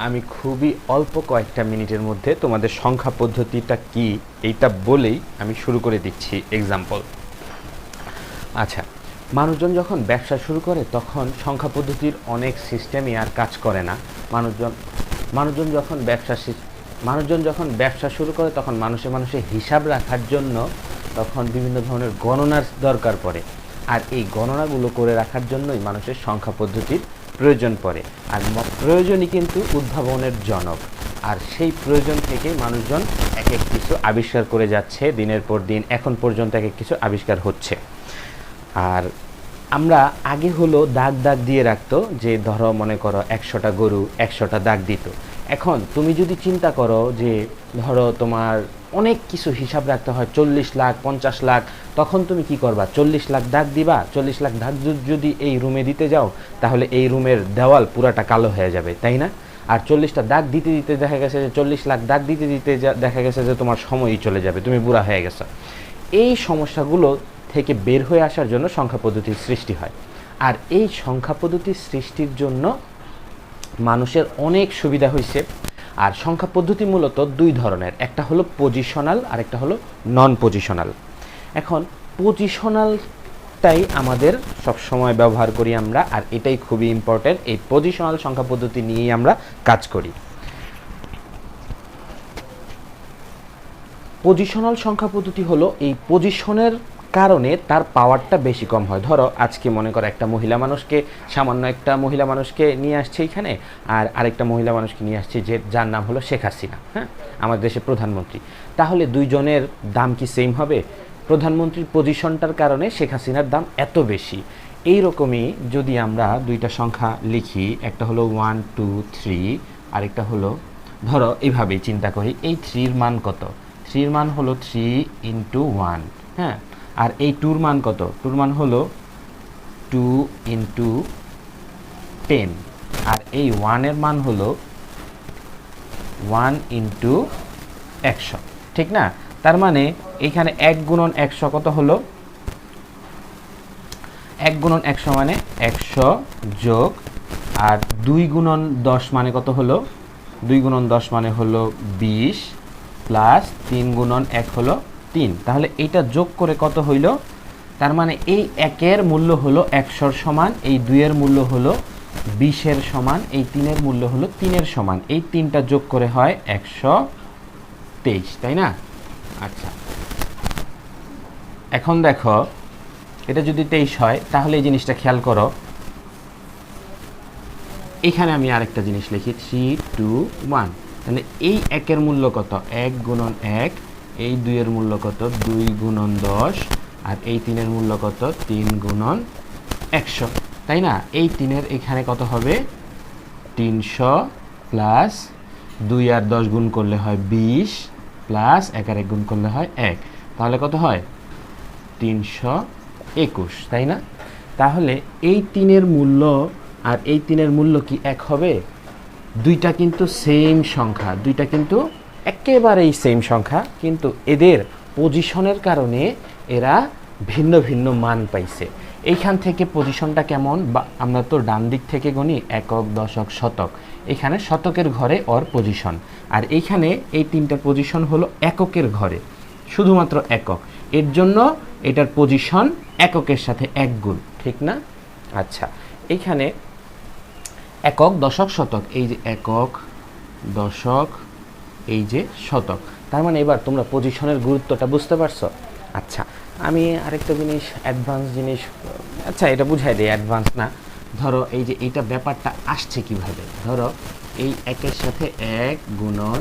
আমি খুবই অল্প কয়েকটা মিনিটের মধ্যে তোমাদের সংখ্যা পদ্ধতিটা কি এইটা বলেই আমি শুরু করে দিচ্ছি এক্সাম্পল। আচ্ছা, মানুষজন যখন ব্যবসা শুরু করে তখন সংখ্যা পদ্ধতির অনেক সিস্টেমই আর কাজ করে না। মানুষজন যখন ব্যবসা শুরু করে তখন মানুষে হিসাব রাখার জন্য তখন বিভিন্ন ধরনের গণনার দরকার পড়ে, আর এই গণনাগুলো করে রাখার জন্যই মানুষের সংখ্যা পদ্ধতির প্রয়োজন পড়ে। আর প্রয়োজনই কিন্তু উদ্ভাবনের জনক, আর সেই প্রয়োজন থেকে মানুষজন এক এক কিছু আবিষ্কার করে যাচ্ছে দিনের পর দিন, এখন পর্যন্ত এক এক কিছু আবিষ্কার হচ্ছে। আর আমরা আগে হলো দাগ দিয়ে রাখতো, যে ধরো মনে করো 100টা গরু 100টা দাগ দিত। এখন তুমি যদি চিন্তা করো যে ধরো তোমার অনেক কিছু হিসাব রাখতে হয়, 40 লাখ 50 লাখ, তখন তুমি কি করবা? 40 লাখ দাগ দিবা। 40 লাখ দাগ যদি এই রুমে দিতে যাও তাহলে এই রুমের দেওয়াল পুরাটা কালো হয়ে যাবে, তাই না? আর 40টা দাগ দিতে দিতে দেখা গেছে যে 40 লাখ দাগ দিতে দিতে দেখা গেছে যে তোমার সময়ই চলে যাবে, তুমি বুড়া হয়ে গেছো। এই সমস্যাগুলো থেকে বের হয়ে আসার জন্য সংখ্যা পদ্ধতির সৃষ্টি হয়। আর এই সংখ্যা পদ্ধতির সৃষ্টির জন্য মানুষের অনেক সুবিধা হয়েছে। আর সংখ্যা পদ্ধতি মূলত দুই ধরনের, একটা হলো পজিশনাল আর একটা হলো নন পজিশনাল। এখন পজিশনালটাই আমাদের সবসময় ব্যবহার করি আমরা, আর এটাই খুবই ইম্পর্টেন্ট। এই পজিশনাল সংখ্যা পদ্ধতি নিয়েই আমরা কাজ করি। পজিশনাল সংখ্যা পদ্ধতি হলো এই পজিশনের কারণে তার পাওয়ারটা বেশি কম হয়। ধরো আজকে মনে করো একটা মহিলা মানুষকে, সামান্য একটা মহিলা মানুষকে নিয়ে আসছে এখানে, আর আরেকটা মহিলা মানুষকে নিয়ে আসছে যার নাম হলো শেখ হাসিনা, হ্যাঁ, আমাদের দেশের প্রধানমন্ত্রী। তাহলে দুইজনের দাম কি সেম হবে? প্রধানমন্ত্রীর পজিশনটার কারণে শেখ হাসিনার দাম এত বেশি। এই রকমই যদি আমরা দুইটা সংখ্যা লিখি, একটা হলো 1 2 3, আরেকটা হলো ধরো এইভাবেই চিন্তা করি, এই 3-র মান কত? 3-র মান হলো 3 × 1, হ্যাঁ। আর এই 2-র মান কত? 2-র মান হলো 2 × 10। আর এই 1-এর মান হলো 1 × 100, ঠিক না? তার মানে এখানে 1 × 100 কত হলো? 1 × 100 মানে 100 যোগ, আর 2 × 10 মানে কত হলো? 2 × 10 মানে হলো 20, প্লাস 3 × 1 হলো 3। তাহলে এইটা যোগ করে কত হইল? তার মানে এই 1-এর মূল্য হলো 100-র সমান, এই 2-এর মূল্য হলো 20-এর সমান, এই 3-এর মূল্য হলো 3-এর সমান। এই 3টা যোগ করে হয় 123, তাই না? আচ্ছা, এখন দেখো এটা যদি 23 হয় তাহলে এই জিনিসটা খেয়াল করো। এখানে আমি আরেকটা জিনিস লিখি, 3 2 1। তাহলে এই 1-এর মূল্য কত? 1 × 1। এই 2-এর মূল্য কত? 2 × 10। আর এই 3-এর মূল্য কত? 3 × 100, তাই না? এই 3-এর এখানে কত হবে? 300, প্লাস 2 আর 10 গুণ করলে হয় 20, প্লাস 1 আর 1 গুণ করলে হয় 1। তাহলে কত হয়? 321, তাই না? তাহলে এই 3-এর মূল্য আর এই 3-এর মূল্য কি এক হবে? দুইটা কিন্তু সেম সংখ্যা, দুইটা কিন্তু একেবারেই সেম সংখ্যা, কিন্তু এদের পজিশনের কারণে এরা ভিন্ন ভিন্ন মান পাইছে। এইখান থেকে পজিশনটা কেমন? বা আমরা তো ডান দিক থেকে গণি একক, দশক, শতক। এখানে শতকের ঘরে ওর পজিশন, আর এইখানে এই 3টা পজিশন হলো এককের ঘরে, শুধুমাত্র একক। এর জন্য এটার পজিশন এককের সাথে 1 গুণ, ঠিক না? আচ্ছা, এইখানে একক, দশক, শতক, এই যে একক, দশক, এই যে শতক। তার মানে এবার তোমরা পজিশনের গুরুত্বটা বুঝতে পারছো? আচ্ছা, আমি আরেকটা জিনিস, অ্যাডভান্স জিনিস, আচ্ছা এটা বুঝাই দিই, অ্যাডভান্স না। ধরো এই যে এইটা ব্যাপারটা আসছে কিভাবে? ধরো এই 1-এর সাথে 1 গুণন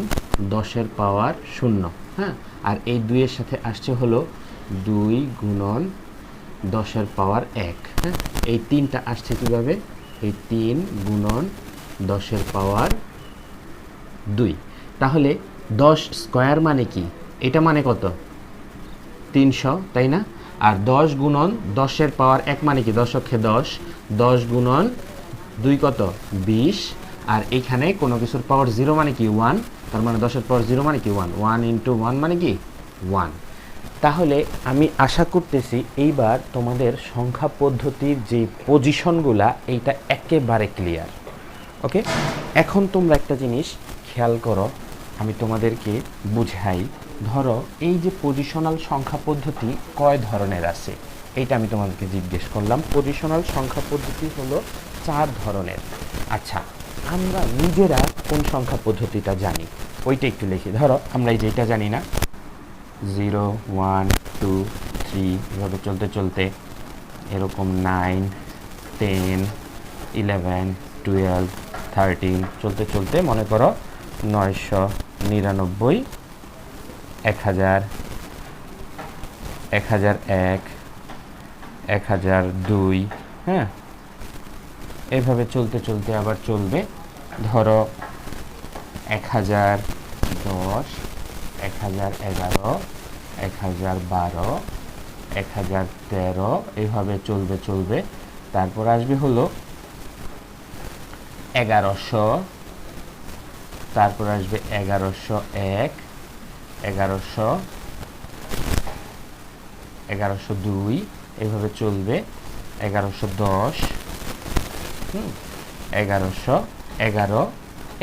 10-এর পাওয়ার 0, হ্যাঁ। আর এই 2-এর সাথে আসছে হলো 2 গুণন 10-এর পাওয়ার 1, হ্যাঁ। এই 3টা আসছে কিভাবে? এই 3 গুণন 10-এর পাওয়ার 2। তাহলে 10 স্কোয়ার মানে কি? এটা মানে কত? 300, তাই না? আর 10 গুণন 10-এর পাওয়ার 1 মানে কি? 10-এ 10, 10 গুণন 2 কত? 20। আর এখানে কোনো কিছুর পাওয়ার 0 মানে কি? 1। তার মানে 10-এর পাওয়ার 0 মানে কি? 1। 1 × 1 মানে কি? 1। তাহলে আমি আশা করতেছি এইবার তোমাদের সংখ্যা পদ্ধতির যে পজিশনগুলা এইটা একেবারে ক্লিয়ার। ওকে। এখন তোমরা একটা জিনিস খেয়াল করো, আমি তোমাদেরকে বুঝাই। ধরো এই যে পজিশনাল সংখ্যা পদ্ধতি কয় ধরনের আছে, এইটা আমি তোমাদেরকে জিজ্ঞেস করলাম। পজিশনাল সংখ্যা পদ্ধতি হলো 4 ধরনের। আচ্ছা, আমরা নিজেরা কোন সংখ্যা পদ্ধতিটা জানি ওইটা একটু লিখি। ধরো আমরা এই যেটা জানি না, 0 1 2 3 এভাবে চলতে চলতে এরকম 9 10 11 12 13 চলতে চলতে মনে করো 999 1000 1001 1002, হ্যাঁ, এভাবে চলতে চলতে আবার চলবে ধরো 1010 1011 1012 1013, এইভাবে চলবে চলবে। তারপর আসবে হলো 1100, তারপর আসবে 1101 1100 1102, এইভাবে চলবে 1110 1111,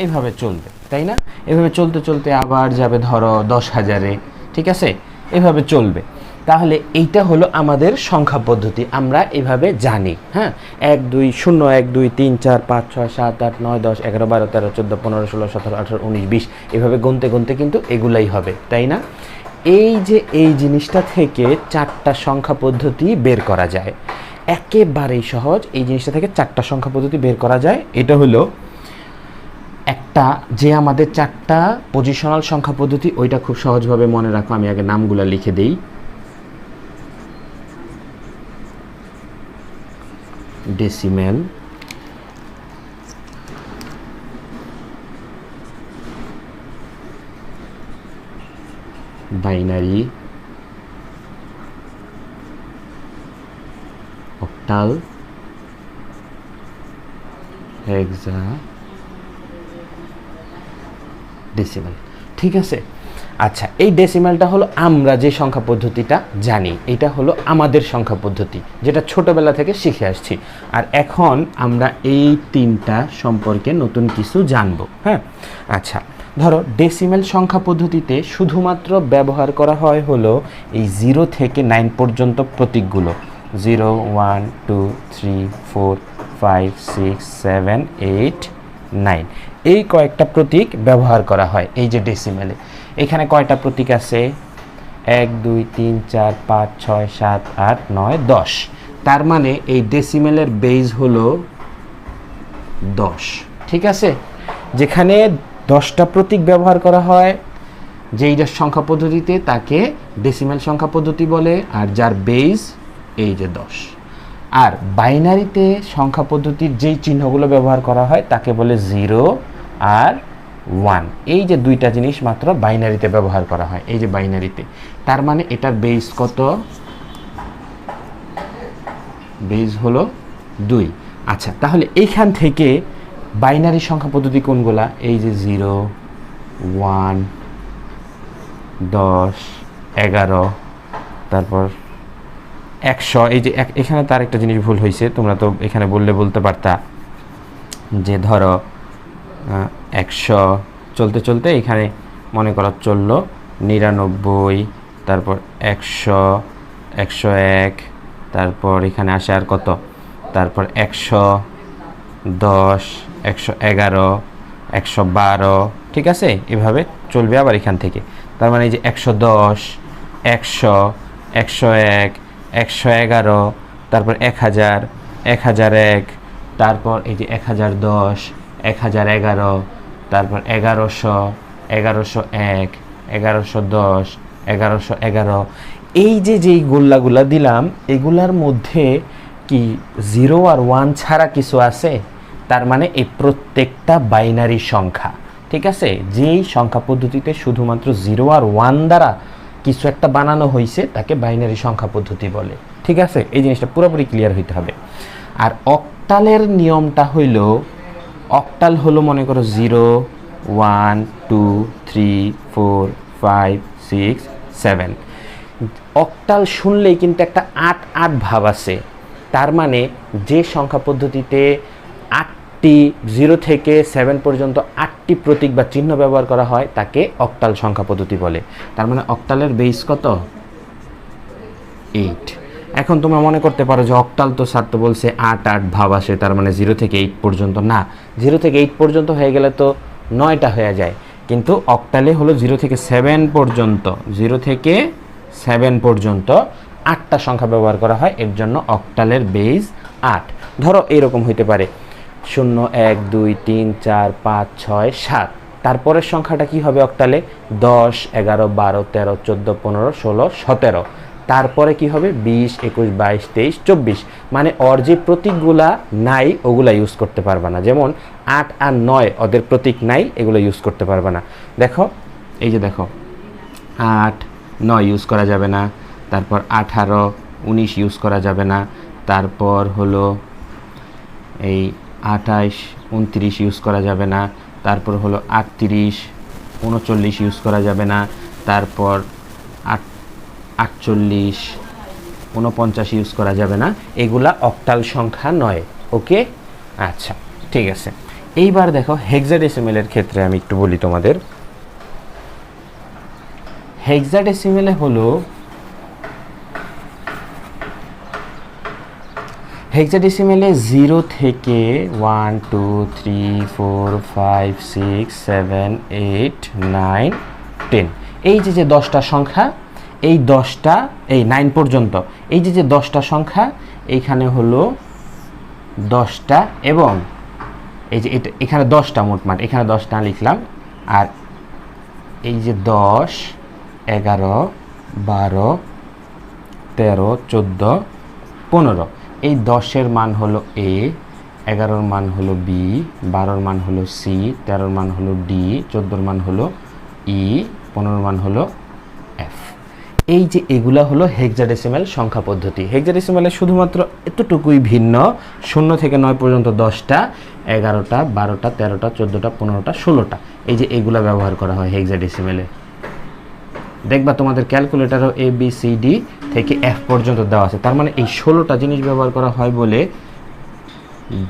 এইভাবে চলবে, তাই না? এভাবে চলতে চলতে আবার যাবে ধরো 10,000-এ, ঠিক আছে? এভাবে চলবে। তাহলে এইটা হলো আমাদের সংখ্যা পদ্ধতি, আমরা এভাবে জানি। হ্যাঁ, 1 2 0 1 2 3 4 5 6 7 8 9 10 11 12 13 14 15 16 17 18 19 20, এভাবে গুনতে গুনতে কিন্তু এগুলাই হবে, তাই না? এই যে এই জিনিসটা থেকে 4টা সংখ্যা পদ্ধতি বের করা যায়, একেবারেই সহজ। এই জিনিসটা থেকে 4টা সংখ্যা পদ্ধতি বের করা যায়। এটা হলো একটা, যে আমাদের 4টা পজিশনাল সংখ্যা পদ্ধতি, ওইটা খুব সহজভাবে মনে রাখো। আমি আগে নামগুলো লিখে দিই। ডেসিমেল, বাইনারি, অক্টাল, হেক্সা ডেসিমেল, ঠিক আছে? আচ্ছা, এই ডেসিমেলটা হলো আমরা যে সংখ্যা পদ্ধতিটা জানি, এটা হলো আমাদের সংখ্যা পদ্ধতি, যেটা ছোটবেলা থেকে শিখে আসছি। আর এখন আমরা এই 3টা সম্পর্কে নতুন কিছু জানবো। হ্যাঁ, আচ্ছা, ধরো ডেসিমেল সংখ্যা পদ্ধতিতে শুধুমাত্র ব্যবহার করা হয় হলো এই 0 থেকে 9 পর্যন্ত প্রতীকগুলো, 0 1 2 3 4 5 6 7 8 9, এই কয়েকটা প্রতীক ব্যবহার করা হয় এই যে ডেসিমেলে। এখানে কয়টা প্রতীক আছে? 1 2 3 4 5 6 7 8 9 10। তার মানে এই ডেসিমেলের বেজ হলো 10, ঠিক আছে? যেখানে 10টা প্রতীক ব্যবহার করা হয় যেই সংখ্যা পদ্ধতিতে, তাকে ডেসিমেল সংখ্যা পদ্ধতি বলে, আর যার বেজ এই যে 10। আর বাইনারিতে সংখ্যা পদ্ধতির যেই চিহ্নগুলো ব্যবহার করা হয় তাকে বলে 0 আর 1। এই যে 2টা জিনিস মাত্র বাইনারিতে ব্যবহার করা হয়, এই যে বাইনারিতে। তার মানে এটার বেজ কত? বেজ হলো 2। আচ্ছা, তাহলে এইখান থেকে বাইনারি সংখ্যা পদ্ধতি কোনগুলা? এই যে 0 1 10 11, তারপর 100। এই যে এখানে তার একটা জিনিস ভুল হয়েছে, তোমরা তো এখানে বলতে পারতা যে ধরো 100 চলতে চলতে এখানে মনে করো চললো 99, তারপর 100 101, তারপর এখানে আসে আর কত, তারপর 110 111 112, ঠিক আছে? এভাবে চলবে আবার এখান থেকে। তার মানে এই যে 110 100 101 111, তারপর 1000 1001, তারপর এই যে 1010 1011, তারপর 1100 1101 1110 1111। এই যে যেই গোল্লাগুলা দিলাম, এগুলার মধ্যে কি 0 আর 1 ছাড়া কিছু আছে? তার মানে এই প্রত্যেকটা বাইনারি সংখ্যা, ঠিক আছে? যেই সংখ্যা পদ্ধতিতে শুধুমাত্র 0 আর 1 দ্বারা কিছু একটা বানানো হয়েছে তাকে বাইনারি সংখ্যা পদ্ধতি বলে, ঠিক আছে? এই জিনিসটা পুরোপুরি ক্লিয়ার হইতে হবে। আর অক্টালের নিয়মটা হইল, অক্টাল হলো মনে করো 0 1 2 3 4 5 6 7। অক্টাল শুনলেই কিন্তু একটা 8 8 ভাব আছে। তার মানে যে সংখ্যা পদ্ধতিতে 8টি 0 থেকে 7 পর্যন্ত 8টি প্রতীক বা চিহ্ন ব্যবহার করা হয় তাকে অক্টাল সংখ্যা পদ্ধতি বলে। তার মানে অক্টালের বেস কত? 8। এখন তোমরা মনে করতে পারো যে অক্টাল তো স্যার তো বলছে 8 8 ভাব আসে, তার মানে 0 থেকে 8 পর্যন্ত না, 0 থেকে 8 পর্যন্ত হয়ে গেলে তো 9টা হয়ে যায়, কিন্তু অক্টালে হলো 0 থেকে 7 পর্যন্ত, 0 থেকে 7 পর্যন্ত 8টা সংখ্যা ব্যবহার করা হয়, এর জন্য অক্টালের বেস 8। ধরো এইরকম হইতে পারে 0 1 2 3 4 5 6 7, তারপরের সংখ্যাটা কি হবে অক্টালে? 10 11 12 13 14 15 16 17, তারপরে কি হবে 20 21 22 23 24, মানে ওর যে প্রতীকগুলা নাই ওগুলা ইউজ করতে পারবে না, যেমন 8 আর 9 ওদের প্রতীক নাই, এগুলো ইউজ করতে পারবে না। দেখো এই যে দেখো 8 9 ইউজ করা যাবে না, তারপর 18 19 ইউজ করা যাবে না, তারপর হলো এই 28 29 ইউজ করা যাবে না, তারপর হলো 38 39 ইউজ করা যাবে না, তারপর 48 49 ইউজ করা যাবে না, এগুলা অক্টাল সংখ্যা নয়। ওকে, আচ্ছা ঠিক আছে। এইবার দেখো হেক্সাডেসিমেলের ক্ষেত্রে আমি একটু বলি তোমাদের। হেক্সাডেসিমেলে হলো হেক্সাডেসিমেলে 0 থেকে 1 2 3 4 5 6 7 8 9 10, এই যে 10টা সংখ্যা, এই 10টা এই 9 পর্যন্ত, এই যে 10টা সংখ্যা, এইখানে হলো 10টা, এবং এই যে এটা এখানে 10টা মোটমাট, এখানে 10টা লিখলাম, আর এই যে 10 11 12 13 14 15, এই 10-এর মান হলো এ, 11-র মান হলো বি, 12-র মান হলো সি, 13-র মান হলো ডি, 14-র মান হলো ই, 15-র মান হলো এফ। এই যে এগুলা হলো হেক্সাডেসিমেল সংখ্যা পদ্ধতি। হেক্সাডেসিমেলে শুধুমাত্র এতটুকুই ভিন্ন, 0 থেকে 9 পর্যন্ত 10টা, 11টা 12টা 13টা 14টা 15টা 16টা, এই যে এগুলা ব্যবহার করা হয় হেক্সাডেসিমেলে। দেখবা তোমাদের ক্যালকুলেটারও এ বি সি ডি থেকে এফ পর্যন্ত দেওয়া আছে, তার মানে এই 16টা জিনিস ব্যবহার করা হয় বলে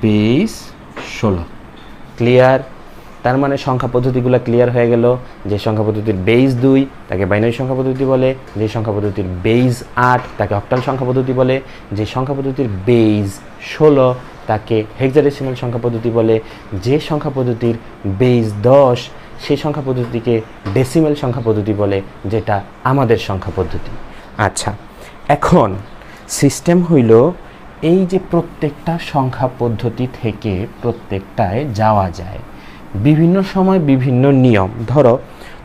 বেস 16। ক্লিয়ার? তার মানে সংখ্যা পদ্ধতিগুলো ক্লিয়ার হয়ে গেল। যে সংখ্যা পদ্ধতির বেস 2 তাকে বাইনারি সংখ্যা পদ্ধতি বলে, যে সংখ্যা পদ্ধতির বেস 8 তাকে অক্টাল সংখ্যা পদ্ধতি বলে, যে সংখ্যা পদ্ধতির বেস 16 তাকে হেক্সাডেসিমাল সংখ্যা পদ্ধতি বলে, যে সংখ্যা পদ্ধতির বেস 10 সেই সংখ্যা পদ্ধতিকে ডেসিমেল সংখ্যা পদ্ধতি বলে, যেটা আমাদের সংখ্যা পদ্ধতি। আচ্ছা, এখন সিস্টেম হইল এই যে প্রত্যেকটা সংখ্যা পদ্ধতি থেকে প্রত্যেকটায় যাওয়া যায়, বিভিন্ন সময় বিভিন্ন নিয়ম। ধরো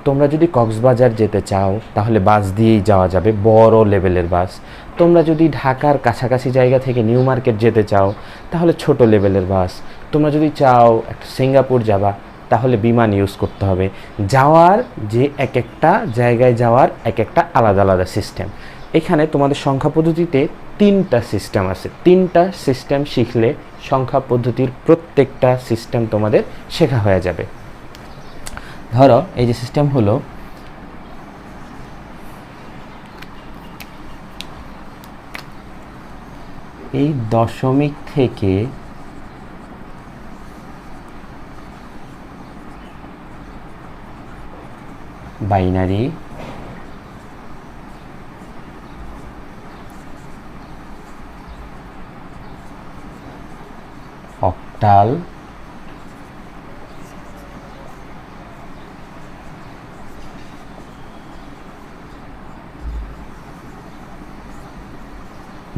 তোমরা যদি কক্সবাজার যেতে চাও তাহলে বাস দিয়েই যাওয়া যাবে, বড় লেভেলের বাস। তোমরা যদি ঢাকার কাছাকাছি জায়গা থেকে নিউ মার্কেট যেতে চাও তাহলে ছোট লেভেলের বাস। তোমরা যদি চাও একটা সিঙ্গাপুর যাবা তাহলে বিমান ইউজ করতে হবে। যাওয়ার যে এক একটা জায়গায় যাওয়ার এক একটা আলাদা আলাদা সিস্টেম। এখানে তোমাদের সংখ্যা পদ্ধতিতে 3টা সিস্টেম আছে। 3টা সিস্টেম শিখলে সংখ্যা পদ্ধতির প্রত্যেকটা সিস্টেম তোমাদের শেখা হয়ে যাবে। ধরো এই যে সিস্টেম হলো এই দশমিক থেকে বাইনারি, অক্টাল,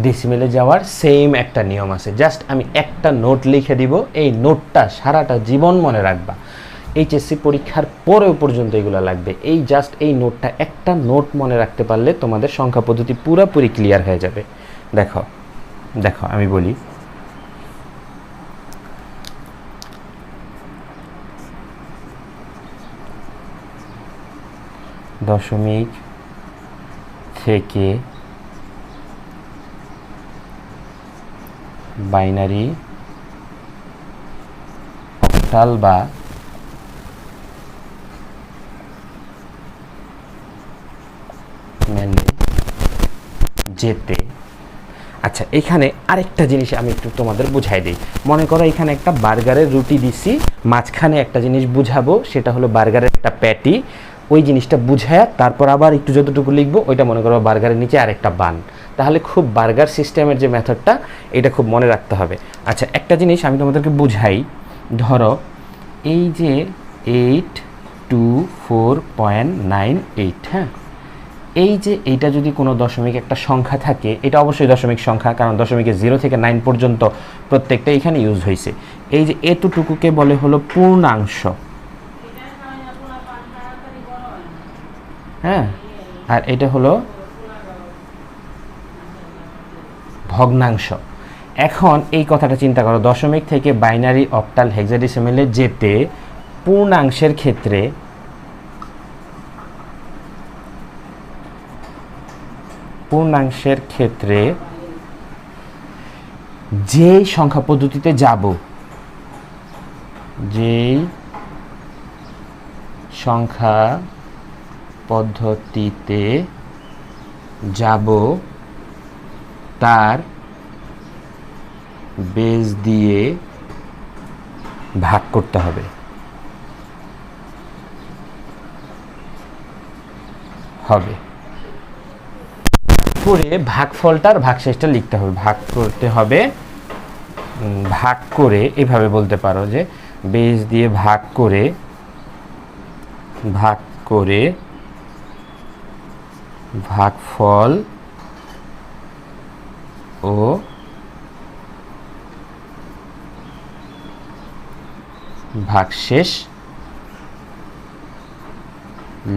ডেসিমেলে যাওয়ার সেম একটা নিয়ম আছে। জাস্ট আমি একটা নোট লিখে দিব, এই নোটটা সারাটা জীবন মনে রাখবা। এইচএসসি পরীক্ষার পরেও পর্যন্ত এগুলো লাগবে। এই জাস্ট এই নোটটা, একটা নোট মনে রাখতে পারলে তোমাদের সংখ্যা পদ্ধতি পুরোপুরি ক্লিয়ার হয়ে যাবে। দেখো দেখো আমি বলি, দশমিক থেকে বাইনারি, অক্টাল বা যেতে। আচ্ছা, এখানে আরেকটা জিনিস আমি একটু তোমাদের বুঝাই দিই। মনে করো এখানে একটা বার্গারের রুটি দিছি, মাঝখানে একটা জিনিস বুঝাবো, সেটা হলো বার্গারের একটা প্যাটি। ওই জিনিসটা বুঝায় তারপর আবার একটু যতটুকু লিখবো, ওইটা মনে করো বার্গারের নিচে আরেকটা বান। তাহলে খুব বার্গার সিস্টেমের যে মেথডটা, এটা খুব মনে রাখতে হবে। আচ্ছা, একটা জিনিস আমি তোমাদেরকে বুঝাই। ধরো এই যে 824.98, হ্যাঁ, এই যে এইটা যদি কোনো দশমিক একটা সংখ্যা থাকে, এটা অবশ্যই দশমিক সংখ্যা, কারণ দশমিকে 0 থেকে 9 পর্যন্ত প্রত্যেকটা এখানে ইউজ হয়েছে। এই যে এতটুকুকে বলে হলো পূর্ণাংশ, হ্যাঁ, আর এটা হলো ভগ্নাংশ। এখন এই কথাটা চিন্তা করো, দশমিক থেকে বাইনারি, অক্টাল, হেক্সাডেসিমেলে যেতে পূর্ণাংশের ক্ষেত্রে যেই সংখ্যা পদ্ধতিতে যাব, যেই সংখ্যা পদ্ধতিতে যাব তার বেজ দিয়ে ভাগ করতে হবে। করে ভাগফলটার ভাগশেষটা লিখতে হবে, ভাগ করতে হবে। ভাগ করে এভাবে বলতে পারো যে বেজ দিয়ে ভাগ করে ভাগফল ও ভাগশেষ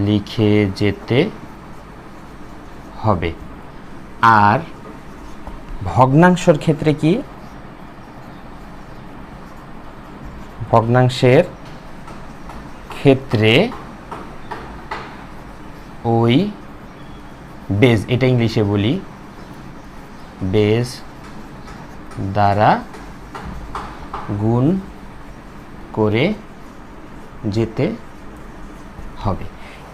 লিখে যেতে হবে। আর ভগ্নাংশের ক্ষেত্রে কি, ভগ্নাংশের ক্ষেত্রে ওই বেজ, এটা ইংলিশে বলি, বেজ দ্বারা গুণ করে যেতে হবে।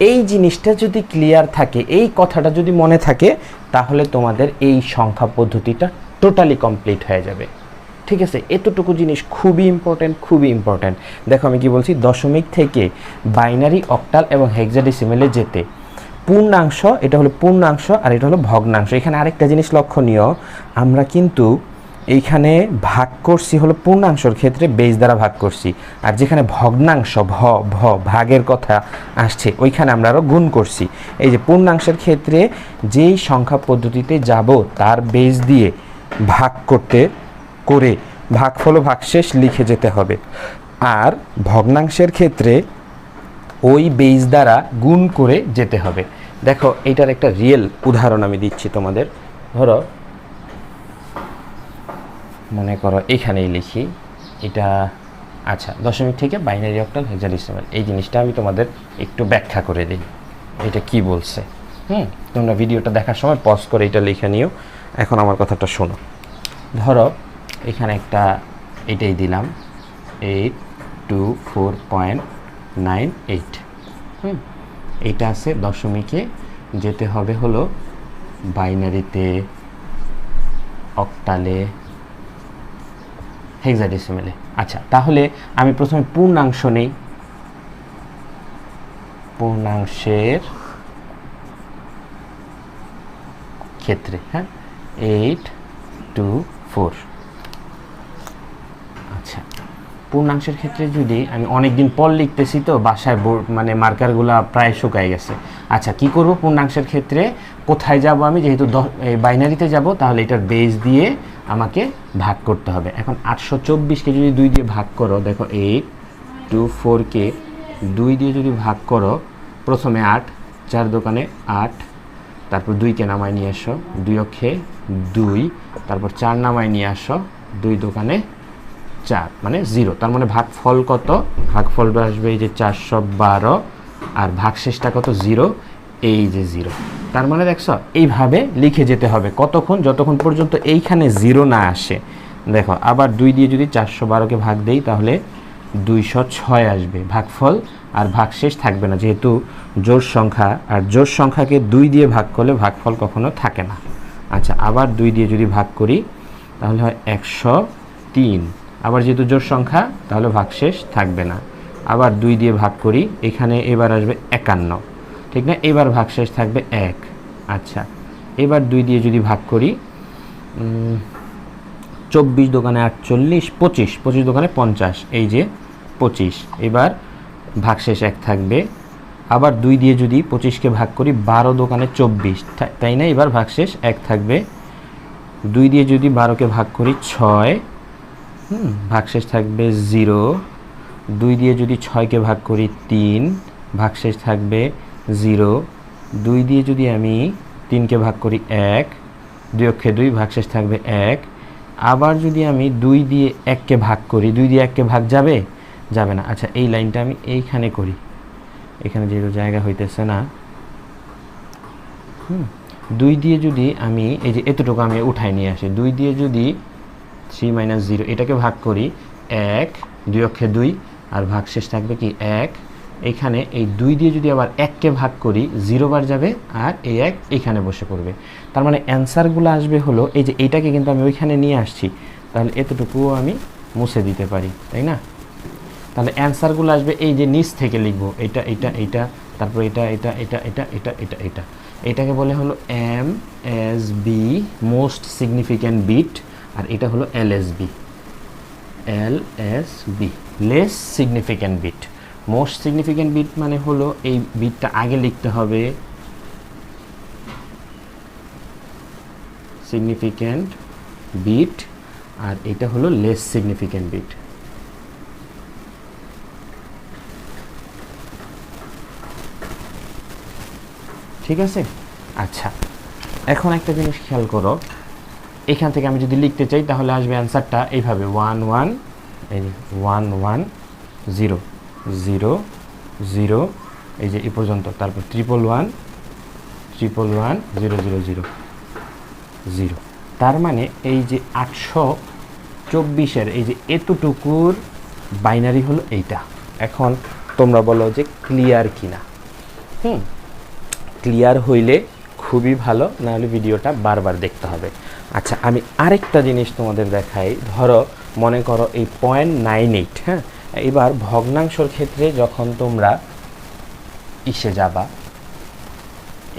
এই জিনিসটা যদি ক্লিয়ার থাকে, এই কথাটা যদি মনে থাকে, তাহলে তোমাদের এই সংখ্যা পদ্ধতিটা টোটালি কমপ্লিট হয়ে যাবে। ঠিক আছে, এতটুকু জিনিস খুবই ইম্পর্ট্যান্ট। দেখো আমি কি বলছি, দশমিক থেকে বাইনারি, অক্টাল এবং হেক্সাডেসিমেলে যেতে পূর্ণাংশ, এটা হলো পূর্ণাংশ আর এটা হলো ভগ্নাংশ। এখানে আরেকটা জিনিস লক্ষণীয়, আমরা কিন্তু এইখানে ভাগ করছি হলো পূর্ণাংশের ক্ষেত্রে বেজ দ্বারা ভাগ করছি, আর যেখানে ভগ্নাংশ ভাগের কথা আসছে ওইখানে আমরা আরও গুণ করছি। এই যে পূর্ণাংশের ক্ষেত্রে যেই সংখ্যা পদ্ধতিতে যাব তার বেজ দিয়ে ভাগ করে ভাগফল ও ভাগশেষ লিখে যেতে হবে। আর ভগ্নাংশের ক্ষেত্রে ওই বেজ দ্বারা গুণ করে যেতে হবে। দেখো এইটার একটা রিয়েল উদাহরণ আমি দিচ্ছি তোমাদের। ধরো মনে করো এখানেই লিখি, এটা আচ্ছা দশমিক থেকে বাইনারি, অক্টাল, হেক্সাডেসিমেল, এই জিনিসটা আমি তোমাদের একটু ব্যাখ্যা করে দিই এটা কি বলছে। তোমরা ভিডিওটা দেখার সময় পজ করে এটা লিখে নিও। এখন আমার কথাটা শোনো। ধরো এখানে একটা এটাই দিলাম 824.98, এইটা আছে দশমিকে, যেতে হবে হলো বাইনারিতে, অক্টালে, হেক্সাডেসিমেলে। আচ্ছা, তাহলে আমি প্রথমে পূর্ণাংশ নেই, পূর্ণাংশের ক্ষেত্রে 824। আচ্ছা, পূর্ণাংশের ক্ষেত্রে যদি আমি অনেকদিন পর লিখতেছি তো বাসায় মানে মার্কারগুলো প্রায় শুকায় গেছে। আচ্ছা, কি করব পূর্ণাংশের ক্ষেত্রে, কোথায় যাব আমি, যেহেতু বাইনারিতে যাব তাহলে এটার বেজ দিয়ে আমাকে ভাগ করতে হবে। এখন 824কে যদি 2 দিয়ে ভাগ করো, দেখো 824কে 2 দিয়ে যদি ভাগ করো, প্রথমে 8, 4 দোকানে 8, তারপর 2কে নামায় নিয়ে আসো, 2 অক্ষে 2, তারপর 4 নামায় নিয়ে আসো, 2 দোকানে 4, মানে 0। তার মানে ভাগফল কত, ভাগফলটা আসবে এই যে 412, আর ভাগশেষটা কত, 0, এই যে 0। তার মানে দেখছো এইভাবে লিখে যেতে হবে কতক্ষণ, যতক্ষণ পর্যন্ত এইখানে 0 না আসে। দেখো আবার 2 দিয়ে যদি 412কে ভাগ দেই তাহলে 206 আসবে ভাগফল, আর ভাগশেষ থাকবে না, যেহেতু জোড় সংখ্যা, আর জোড় সংখ্যাকে 2 দিয়ে ভাগ করলে ভাগফল কখনো থাকে না। আচ্ছা, আবার 2 দিয়ে যদি ভাগ করি তাহলে হয় 103। আবার যেহেতু জোড় সংখ্যা তাহলে ভাগশেষ থাকবে না। আবার 2 দিয়ে ভাগ করি, এখানে এবার আসবে 51, ঠিক না? এবার ভাগশেষ থাকবে 1। আচ্ছা, এবার 2 দিয়ে যদি ভাগ করি, 24 দোকানে 48, 25, 25 দোকানে 50, এই যে 25। এবার ভাগশেষ 1 থাকবে। আবার 2 দিয়ে যদি 25কে ভাগ করি, 12 দোকানে 24, তাই না? এবার ভাগশেষ 1 থাকবে। 2 দিয়ে যদি 12কে ভাগ করি 6, ভাগশেষ থাকবে 0। 2 দিয়ে যদি 6কে ভাগ করি 3, ভাগশেষ থাকবে 0। 2 দিয়ে যদি আমি 3কে ভাগ করি 1, 2 অক্ষে 2, ভাগশেষ থাকবে 1। আবার যদি আমি 2 দিয়ে 1কে ভাগ করি, 2 দিয়ে 1কে ভাগ যাবে? যাবে না। আচ্ছা, এই লাইনটা আমি এইখানে করি, এখানে যেহেতু জায়গা হইতেছে না। 2 দিয়ে যদি আমি এই যে এতটুকু আমি উঠাই নিয়ে আসি, 2 দিয়ে যদি 3 - 0 এটাকে ভাগ করি 1, 2 অক্ষে 2, আর ভাগশেষ থাকবে কি 1। এখানে এই 2 দিয়ে যদি আবার 1কে ভাগ করি, 0 বার যাবে, আর এই 1 এখানে বসে পড়বে। তার মানে অ্যান্সারগুলো আসবে হলো এই যে এইটাকে কিন্তু আমি ওইখানে নিয়ে আসছি, তাহলে এতটুকুও আমি মুছে দিতে পারি, তাই না? তাহলে অ্যান্সারগুলো আসবে এই যে নিচ থেকে লিখবো, এটা এটা এটা, তারপর এটা এটা এটা এটা এটা এটা এটা। এটাকে বলে হলো MSB, মোস্ট সিগনিফিক্যান্ট বিট, আর এটা হলো LSB, less significant bit. Most significant bit মানে হলো এই বিটটা আগে লিখতে হবে, সিগনিফিক্যান্ট বিট, আর এটা হলো লেস সিগনিফিক্যান্ট বিট। ঠিক আছে? আচ্ছা, এখন একটা জিনিস খেয়াল করো, এখান থেকে আমি যদি লিখতে চাই তাহলে আসবে অ্যান্সারটা এইভাবে 1 1, এই 1 1 0 0 0, এই যে এই পর্যন্ত, তারপর 1 1 1 1 0 0 0 0। তার মানে এই যে 824-এর এই যে এতটুকুর বাইনারি হলো এইটা। এখন তোমরা বলো যে ক্লিয়ার কিনা। ক্লিয়ার হইলে খুবই ভালো, নাহলে ভিডিওটা বারবার দেখতে হবে। আচ্ছা, আমি আরেকটা জিনিস তোমাদের দেখাই। ধরো মনে করো এই 0.98, হ্যাঁ, এবার ভগ্নাংশর ক্ষেত্রে যখন তোমরা ইসে যাবা,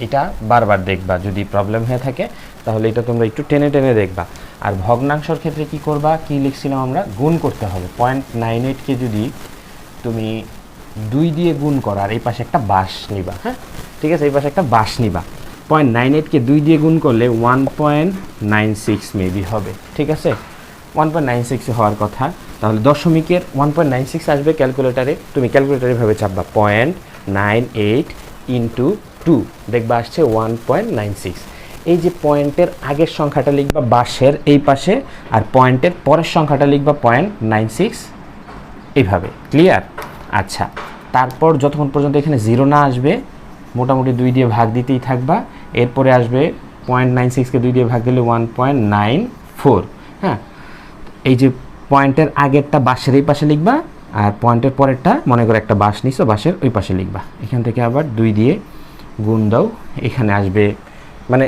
এটা বারবার দেখবা, যদি প্রবলেম হয়ে থাকে তাহলে এটা তোমরা একটু টেনে টেনে দেখবা। আর ভগ্নাংশর ক্ষেত্রে কি করবা, কি লিখছিলাম আমরা, গুণ করতে হবে। 0.98কে যদি তুমি 2 দিয়ে গুণ করো, আর এই পাশে একটা বাস নিবা, হ্যাঁ, ঠিক আছে, এই পাশে একটা বাস নিবা। 0.98কে 2 দিয়ে গুণ করলে 1.96 মেবি হবে, ঠিক আছে? 1.96 হওয়ার কথা। তাহলে দশমিকের 1.96 আসবে ক্যালকুলেটারে, তুমি ক্যালকুলেটারে ভাবে চাপবা 0.98 ইন্টু 2, দেখবা আসছে 1.96। এই যে পয়েন্টের আগের সংখ্যাটা লিখবা বাসের এই পাশে, আর পয়েন্টের পরের সংখ্যাটা লিখবা 0.96, এইভাবে। ক্লিয়ার? আচ্ছা, তারপর যতক্ষণ পর্যন্ত এখানে 0 না আসবে, মোটামুটি 2 দিয়ে ভাগ দিতেই থাকবা। এরপরে আসবে 0.96কে 2 দিয়ে ভাগ দিলে 1.94, হ্যাঁ। এই যে পয়েন্টের আগেরটা বাসের এই পাশে লিখবা, আর পয়েন্টের পরেরটা মনে করে একটা বাস নিছো, বাসের ওই পাশে লিখবা। এখান থেকে আবার 2 দিয়ে গুণ দাও, এখানে আসবে, মানে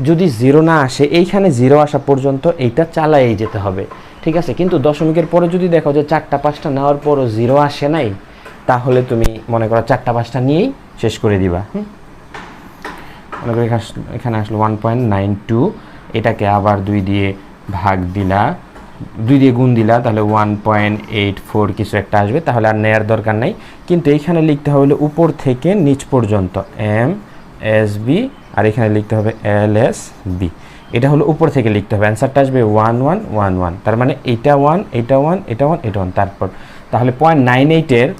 যদি 0 না আসে, এইখানে 0 আসা পর্যন্ত এইটা চালাই যেতে হবে, ঠিক আছে? কিন্তু দশমিকের পরে যদি দেখো যে 4টা 5টা নেওয়ার পরও 0 আসে নাই, তাহলে তুমি মনে করো 4টা 5টা নিয়েই শেষ করে দিবা। মনে করো এখানে আসলো 1.92, এটাকে আবার 2 দিয়ে ভাগ দিলা, 2 দিয়ে গুণ দিলা, তাহলে 1.84 কিছু একটা আসবে, তাহলে আর নেয়ার দরকার নাই। কিন্তু এইখানে লিখতে হবে উপর থেকে নিচ পর্যন্ত MSB, আর এখানে লিখতে হবে LSB। এটা হলো উপর থেকে লিখতে হবে, অ্যান্সারটা আসবে 1 1 1 1। তার মানে এটা 1, এটা 1, এটা 1, এটা 1। তারপর তাহলে 0.98-এর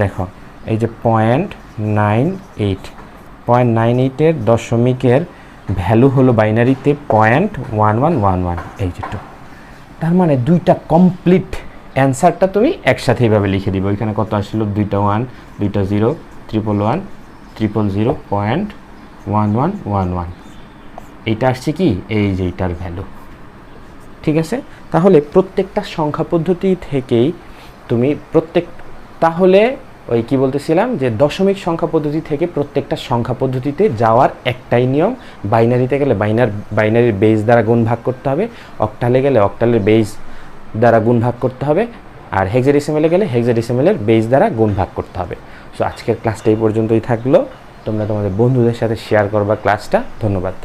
দেখো, এই যে 0.98-এর দশমিকের ভ্যালু হলো বাইনারিতে 0.1111, এই যেটা। তার মানে দুইটা কমপ্লিট অ্যান্সারটা তুমি একসাথে এইভাবে লিখে দিবে। ওইখানে কত আসলো, 2টা 1, 2টা 0, 111, 000, 0.1111। এইটা আসছে কি, এই যে এইটার ভ্যালু, ঠিক আছে? তাহলে প্রত্যেকটা সংখ্যা পদ্ধতি থেকেই তুমি তাহলে ওই কি বলতেছিলাম যে দশমিক সংখ্যা পদ্ধতি থেকে প্রত্যেকটা সংখ্যা পদ্ধতিতে যাওয়ার একটাই নিয়ম, বাইনারিতে গেলে বাইনারির বেস দ্বারা গুণ ভাগ করতে হবে, অক্টালে গেলে অক্টালের বেস দ্বারা গুণ ভাগ করতে হবে, আর হেক্সাডেসিমেলে গেলে হেক্সাডেসিমেলের বেস দ্বারা গুণ ভাগ করতে হবে। সো আজকের ক্লাসটা এই পর্যন্তই থাকলো, তোমরা তোমাদের বন্ধুদের সাথে শেয়ার করবা ক্লাসটা। ধন্যবাদ।